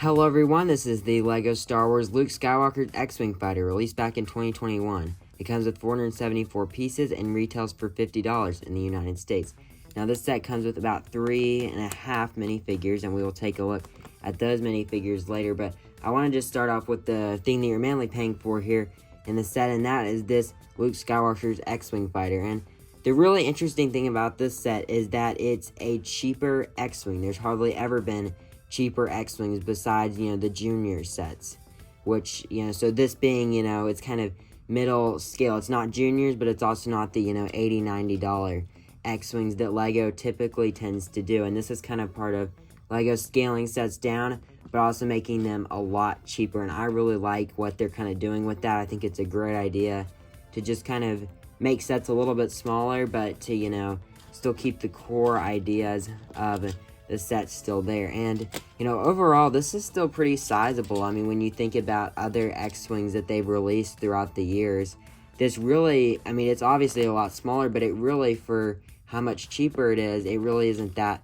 Hello everyone, this is the LEGO Star Wars Luke Skywalker's X-Wing fighter, released back in 2021. It comes with 474 pieces and retails for $50 in the United States. Now this set comes with about 3.5 minifigures, and we will take a look at those minifigures later, but I want to just start off with the thing that you're mainly paying for here in the set, and that is this Luke Skywalker's X-Wing fighter. And the really interesting thing about this set is that it's a cheaper X-Wing. There's hardly ever been cheaper X-Wings besides, the junior sets, which, so this being, it's kind of middle scale. It's not juniors, but it's also not the, $80, $90 X-Wings that LEGO typically tends to do. And this is kind of part of LEGO scaling sets down, but also making them a lot cheaper. And I really like what they're kind of doing with that. I think it's a great idea to just kind of make sets a little bit smaller, but to, still keep the core ideas of the set's still there. And, overall, this is still pretty sizable. I mean, when you think about other X-Wings that they've released throughout the years, this really, it's obviously a lot smaller, but it really, for how much cheaper it is, it really isn't that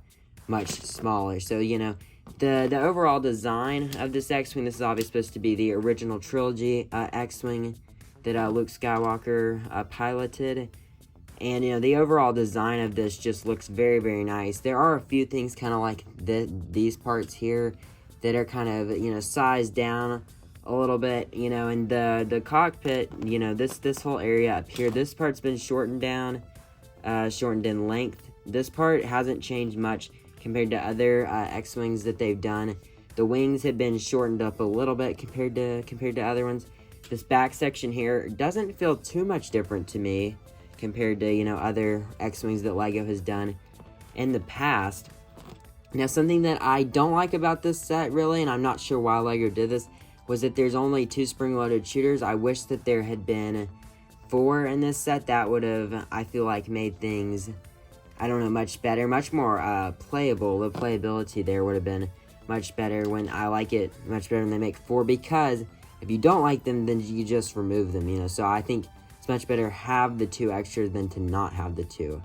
much smaller. So, the overall design of this X-Wing, this is obviously supposed to be the original trilogy X-Wing that Luke Skywalker piloted. And, the overall design of this just looks very, very nice. There are a few things kind of like these parts here that are kind of, sized down a little bit, and the cockpit, this whole area up here, this part's been shortened down, shortened in length. This part hasn't changed much compared to other X-Wings that they've done. The wings have been shortened up a little bit compared to other ones. This back section here doesn't feel too much different to me compared to, other X-Wings that LEGO has done in the past. Now, something that I don't like about this set, really, and I'm not sure why LEGO did this, was that there's only 2 spring-loaded shooters. I wish that there had been 4 in this set. That would have, I feel like, made things, much better, much more playable. The playability there would have been much better. When I like it much better when they make 4, because if you don't like them, then you just remove them, So I think it's much better have the 2 extras than to not have the 2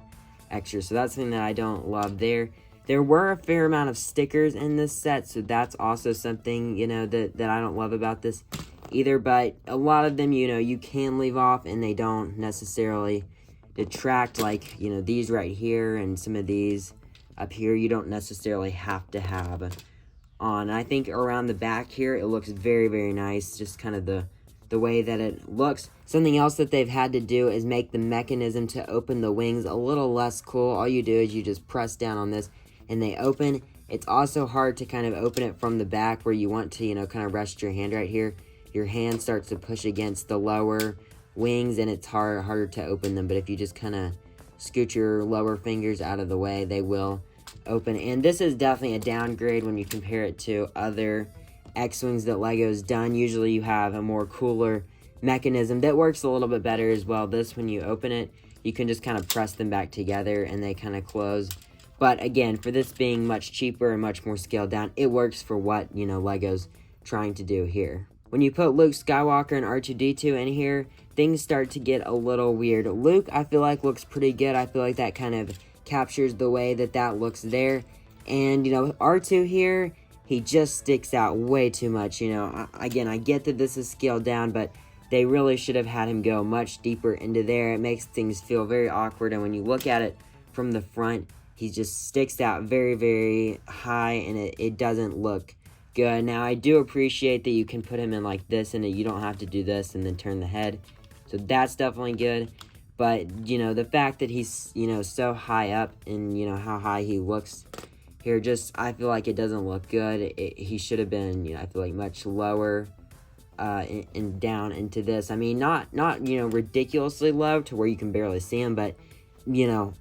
extras. So that's something that I don't love there. There were a fair amount of stickers in this set, so that's also something, that I don't love about this either. But a lot of them, you can leave off, and they don't necessarily detract, like, these right here and some of these up here, you don't necessarily have to have on. I think around the back here, it looks very, very nice, just kind of the way that it looks. Something else that they've had to do is make the mechanism to open the wings a little less cool. All you do is you just press down on this and they open. It's also hard to kind of open it from the back where you want to, kind of rest your hand right here. Your hand starts to push against the lower wings, and it's harder to open them. But if you just kind of scoot your lower fingers out of the way, they will open. And this is definitely a downgrade when you compare it to other X-Wings that LEGO's done. Usually you have a more cooler mechanism that works a little bit better as well. This, when you open it, you can just kind of press them back together and they kind of close. But again, for this being much cheaper and much more scaled down, it works for what, LEGO's trying to do here. When you put Luke Skywalker and R2-D2 in here, things start to get a little weird. Luke, I feel like, looks pretty good. I feel like that kind of captures the way that looks there. And, R2 here, he just sticks out way too much. Again, I get that this is scaled down, but they really should have had him go much deeper into there. It makes things feel very awkward, and when you look at it from the front, he just sticks out very, very high, and it doesn't look good. Now, I do appreciate that you can put him in like this, and that you don't have to do this and then turn the head. So that's definitely good. But, the fact that he's, so high up, and, how high he looks here, just, I feel like it doesn't look good. He should have been, I feel like, much lower and down into this. I mean, not ridiculously low to where you can barely see him, but,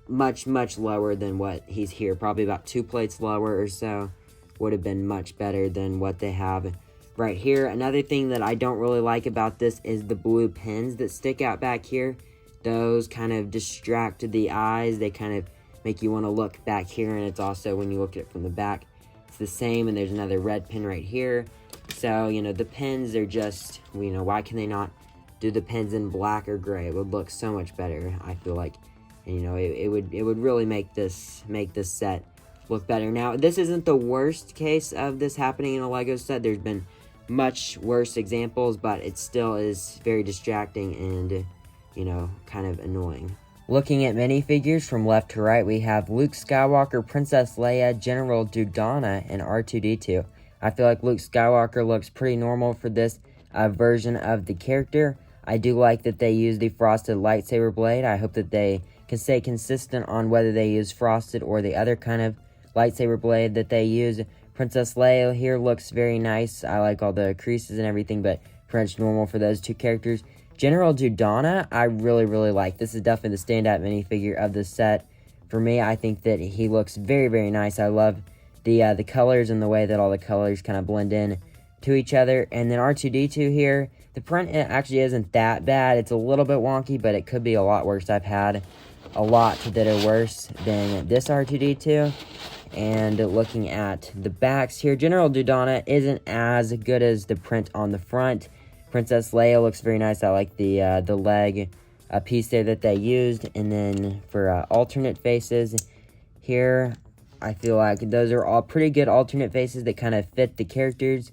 much, much lower than what he's here. Probably about 2 plates lower or so would have been much better than what they have right here. Another thing that I don't really like about this is the blue pins that stick out back here. Those kind of distract the eyes. They kind of make you want to look back here, and it's also, when you look at it from the back, it's the same. And there's another red pin right here. So, the pins are just, why can they not do the pins in black or gray? It would look so much better, I feel like. And, it would really make this set look better. Now, this isn't the worst case of this happening in a LEGO set. There's been much worse examples, but it still is very distracting and, you know, kind of annoying. Looking at minifigures from left to right, we have Luke Skywalker, Princess Leia, General Dodonna, and R2-D2. I feel like Luke Skywalker looks pretty normal for this version of the character. I do like that they use the frosted lightsaber blade. I hope that they can stay consistent on whether they use frosted or the other kind of lightsaber blade that they use. Princess Leia here looks very nice. I like all the creases and everything, but pretty much normal for those two characters. General Dodonna, I really like. This is definitely the standout minifigure of the set. For me, I think that he looks very nice. I love the colors and the way that all the colors kind of blend in to each other. And then R2-D2 here, the print actually isn't that bad. It's a little bit wonky, but it could be a lot worse. I've had a lot that are worse than this R2-D2. And looking at the backs here, General Dodonna isn't as good as the print on the front. Princess Leia looks very nice. I like the leg piece there that they used. And then for alternate faces here, I feel like those are all pretty good alternate faces that kind of fit the characters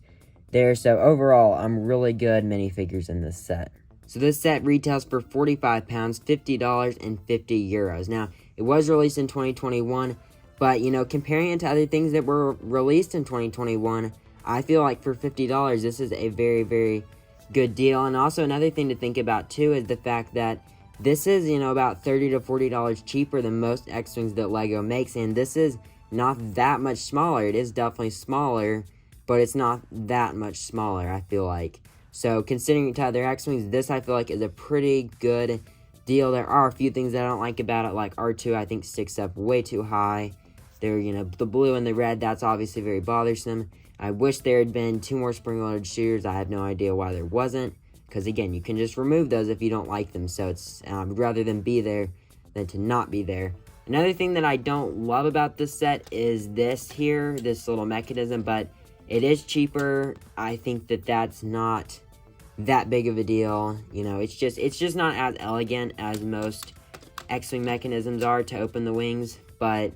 there. So overall, I'm really good minifigures in this set. So this set retails for £45, $50, and €50. Now, it was released in 2021, but, you know, comparing it to other things that were released in 2021, I feel like for $50, this is a very good deal. And also another thing to think about too is the fact that this is, you know, about $30 to $40 cheaper than most X-Wings that LEGO makes, and this is not that much smaller. It is definitely smaller, but it's not that much smaller, I feel like. So considering it to other X-Wings, this I feel like is a pretty good deal. There are a few things that I don't like about it, like R2 I think sticks up way too high. There, you know, the blue and the red, that's obviously very bothersome. I wish there had been 2 more spring-loaded shooters. I have no idea why there wasn't. Because, again, you can just remove those if you don't like them. So, it's rather than be there than to not be there. Another thing that I don't love about this set is this here, this little mechanism. But it is cheaper. I think that that's not that big of a deal. You know, it's just not as elegant as most X-Wing mechanisms are to open the wings. But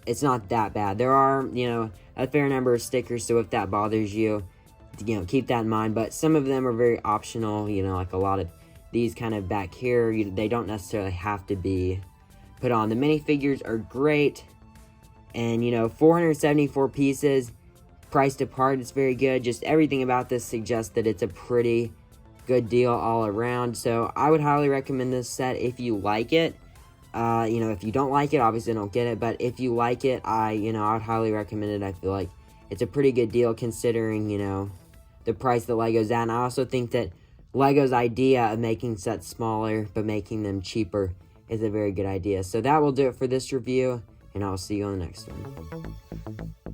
it's not that bad. There are, you know, a fair number of stickers, so if that bothers you, you know, keep that in mind. But some of them are very optional, you know, like a lot of these kind of back here, they don't necessarily have to be put on. The minifigures are great, and, you know, 474 pieces, priced apart, it's very good. Just everything about this suggests that it's a pretty good deal all around. So I would highly recommend this set if you like it. You know, if you don't like it, obviously don't get it, but if you like it, I would highly recommend it. I feel like it's a pretty good deal considering, you know, the price that LEGO's at. And I also think that LEGO's idea of making sets smaller but making them cheaper is a very good idea. So that will do it for this review, and I'll see you on the next one.